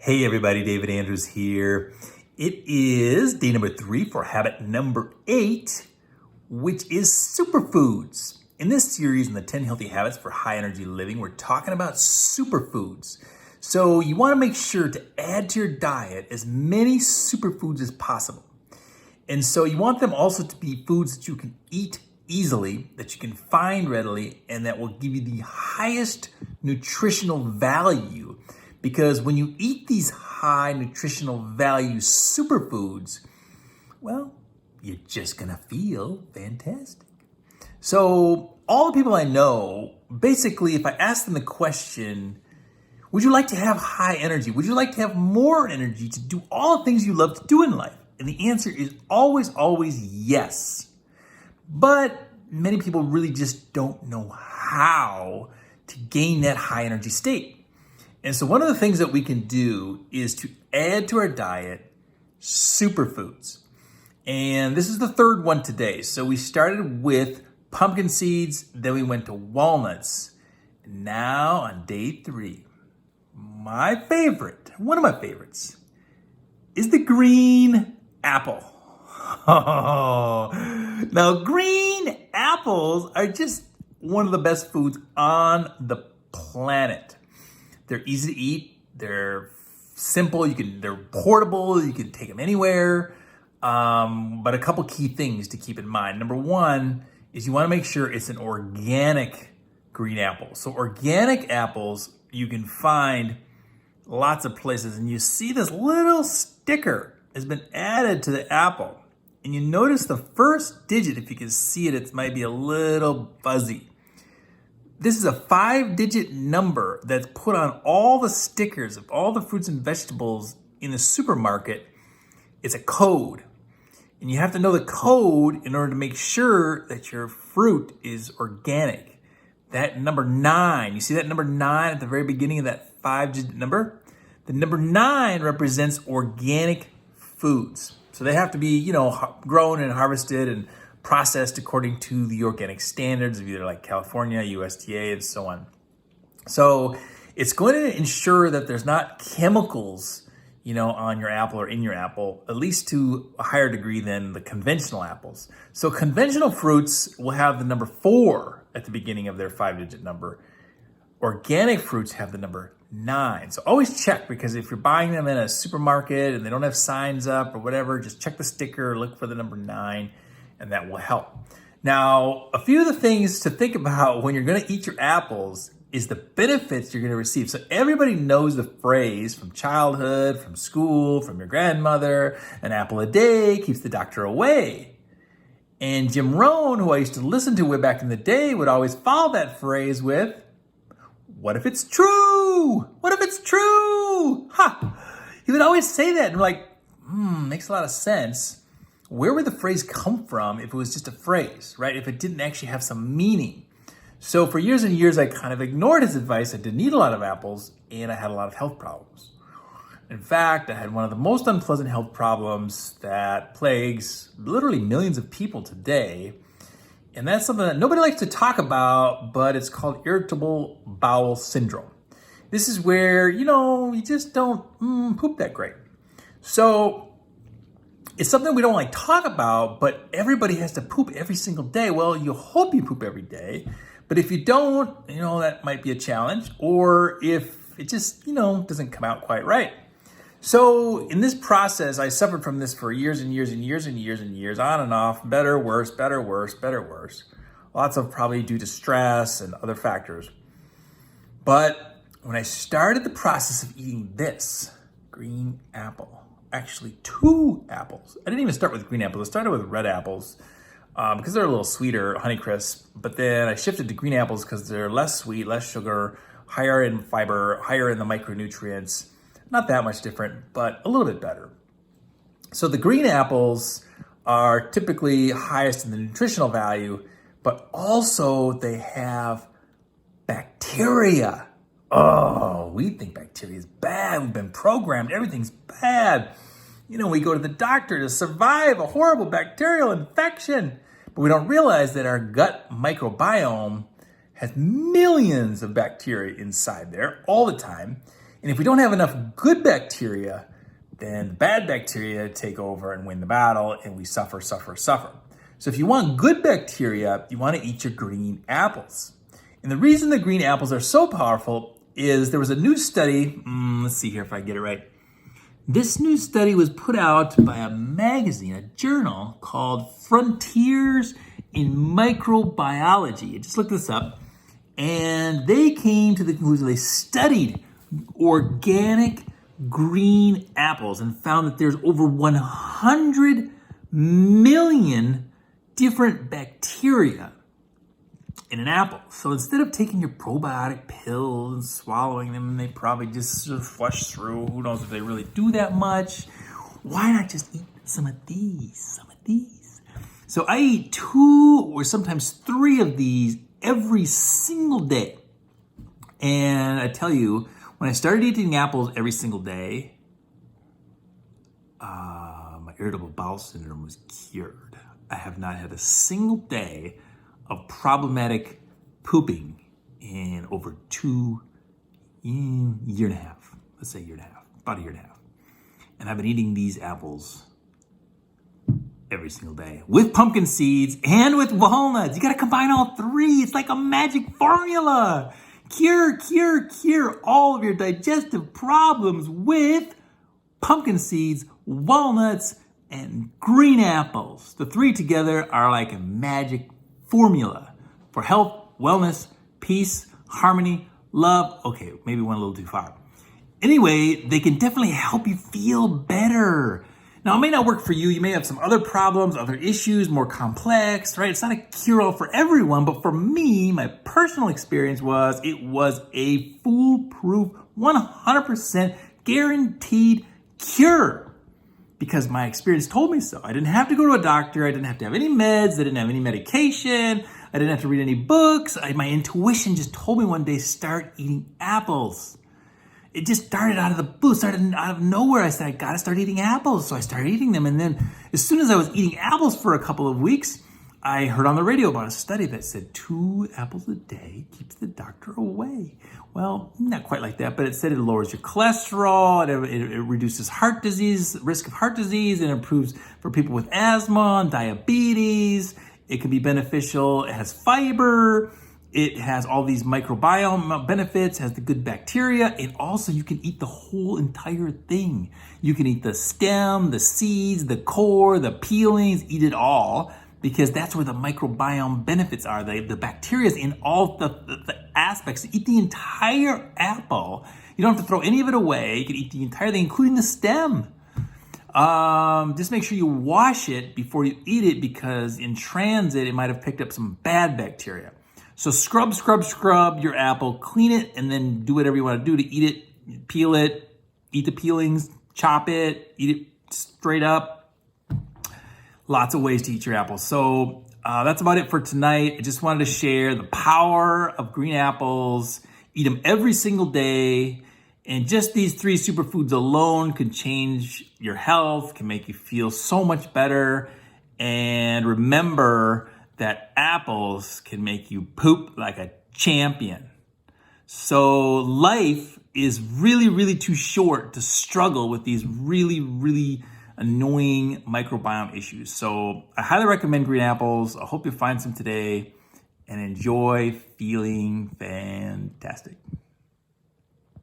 Hey everybody, David Andrews here. It is day number 3 for habit number 8, which is superfoods. In this series on the 10 healthy habits for high energy living, we're talking about superfoods. So you want to make sure to add to your diet as many superfoods as possible. And so you want them also to be foods that you can eat easily, that you can find readily, and that will give you the highest nutritional value. Because when you eat these high nutritional value superfoods, well, you're just gonna feel fantastic. So all the people I know, basically, if I ask them the question, would you like to have high energy? Would you like to have more energy to do all the things you love to do in life? And the answer is always yes. But many people really just don't know how to gain that high energy state. And so one of the things that we can do is to add to our diet superfoods. And this is the third one today. So we started with pumpkin seeds, then we went to walnuts. And now on day 3, my favorite, one of my favorites, is the green apple. Now green apples are just one of the best foods on the planet. They're easy to eat. They're simple. They're portable. You can take them anywhere. But a couple key things to keep in mind. Number one is you want to make sure it's an organic green apple. So organic apples you can find lots of places, and you see this little sticker has been added to the apple, and you notice the first digit. If you can see it, it might be a little fuzzy. This is a 5-digit number that's put on all the stickers of all the fruits and vegetables in the supermarket. It's a code. And you have to know the code in order to make sure that your fruit is organic. That number 9, you see that number 9 at the very beginning of that 5-digit number? The number 9 represents organic foods. So they have to be, grown and harvested and processed according to the organic standards of either like California, USDA, and so on. So it's going to ensure that there's not chemicals, on your apple or in your apple, at least to a higher degree than the conventional apples. So conventional fruits will have the number 4 at the beginning of their 5-digit number. Organic fruits have the number 9. So always check, because if you're buying them in a supermarket and they don't have signs up or whatever, just check the sticker, look for the number 9. And that will help. Now, a few of the things to think about when you're going to eat your apples is the benefits you're going to receive. So everybody knows the phrase from childhood, from school, from your grandmother, an apple a day keeps the doctor away. And Jim Rohn, who I used to listen to way back in the day, would always follow that phrase with, what if it's true? What if it's true? Ha! He would always say that, and we're like, makes a lot of sense. Where would the phrase come from if it was just a phrase, right? If it didn't actually have some meaning. So for years and years, I kind of ignored his advice. I didn't eat a lot of apples, and I had a lot of health problems. In fact, I had one of the most unpleasant health problems that plagues literally millions of people today. And that's something that nobody likes to talk about, but it's called irritable bowel syndrome. This is where, you just don't poop that great. So it's something we don't like to talk about, but everybody has to poop every single day. Well, you hope you poop every day, but if you don't, that might be a challenge, or if it just, doesn't come out quite right. So in this process, I suffered from this for years and years and years and years and years, on and off, better, worse, better, worse, better, worse. Lots of probably due to stress and other factors. But when I started the process of eating this green apple, actually 2 apples. I didn't even start with green apples. I started with red apples because they're a little sweeter, Honeycrisp. But then I shifted to green apples because they're less sweet, less sugar, higher in fiber, higher in the micronutrients. Not that much different, but a little bit better. So the green apples are typically highest in the nutritional value, but also they have bacteria. Oh, we think bacteria is bad. We've been programmed. Everything's bad. We go to the doctor to survive a horrible bacterial infection. But we don't realize that our gut microbiome has millions of bacteria inside there all the time. And if we don't have enough good bacteria, then bad bacteria take over and win the battle, and we suffer. So if you want good bacteria, you want to eat your green apples. And the reason the green apples are so powerful is there was a new study, let's see here if I get it right. This new study was put out by a magazine, a journal called Frontiers in Microbiology. I just looked this up, and they came to the conclusion, they studied organic green apples and found that there's over 100 million different bacteria in an apple. So instead of taking your probiotic pills and swallowing them, they probably just sort of flush through. Who knows if they really do that much? Why not just eat some of these? So I eat 2 or sometimes 3 of these every single day. And I tell you, when I started eating apples every single day, my irritable bowel syndrome was cured. I have not had a single day of problematic pooping in over 2 year and a half. Let's say year and a half, about a year and a half. And I've been eating these apples every single day with pumpkin seeds and with walnuts. You got to combine all 3. It's like a magic formula. Cure all of your digestive problems with pumpkin seeds, walnuts, and green apples. The 3 together are like a magic formula for health, wellness, peace, harmony, love. Okay, maybe went a little too far. Anyway, they can definitely help you feel better. Now, it may not work for you. You may have some other problems, other issues, more complex, right? It's not a cure-all for everyone, but for me, my personal experience was it was a foolproof, 100% guaranteed cure because my experience told me so. I didn't have to go to a doctor. I didn't have to have any meds. I didn't have any medication. I didn't have to read any books. My intuition just told me one day, start eating apples. It just started out of the blue, started out of nowhere. I said, I gotta start eating apples. So I started eating them. And then as soon as I was eating apples for a couple of weeks, I heard on the radio about a study that said 2 apples a day keeps the doctor away. Well, not quite like that, but it said it lowers your cholesterol, it reduces heart disease, risk of heart disease, and improves for people with asthma and diabetes. It can be beneficial. It has fiber. It has all these microbiome benefits, has the good bacteria, and also you can eat the whole entire thing. You can eat the stem, the seeds, the core, the peelings, eat it all, because that's where the microbiome benefits are. The bacteria is in all the aspects. Eat the entire apple. You don't have to throw any of it away. You can eat the entire thing, including the stem. Just make sure you wash it before you eat it, because in transit, it might have picked up some bad bacteria. So scrub your apple, clean it, and then do whatever you want to do to eat it. Peel it, eat the peelings, chop it, eat it straight up. Lots of ways to eat your apple. So that's about it for tonight. I just wanted to share the power of green apples. Eat them every single day. And just these 3 superfoods alone can change your health, can make you feel so much better. And remember that apples can make you poop like a champion. So life is really too short to struggle with these really annoying microbiome issues. So I highly recommend green apples. I hope you find some today and enjoy feeling fantastic.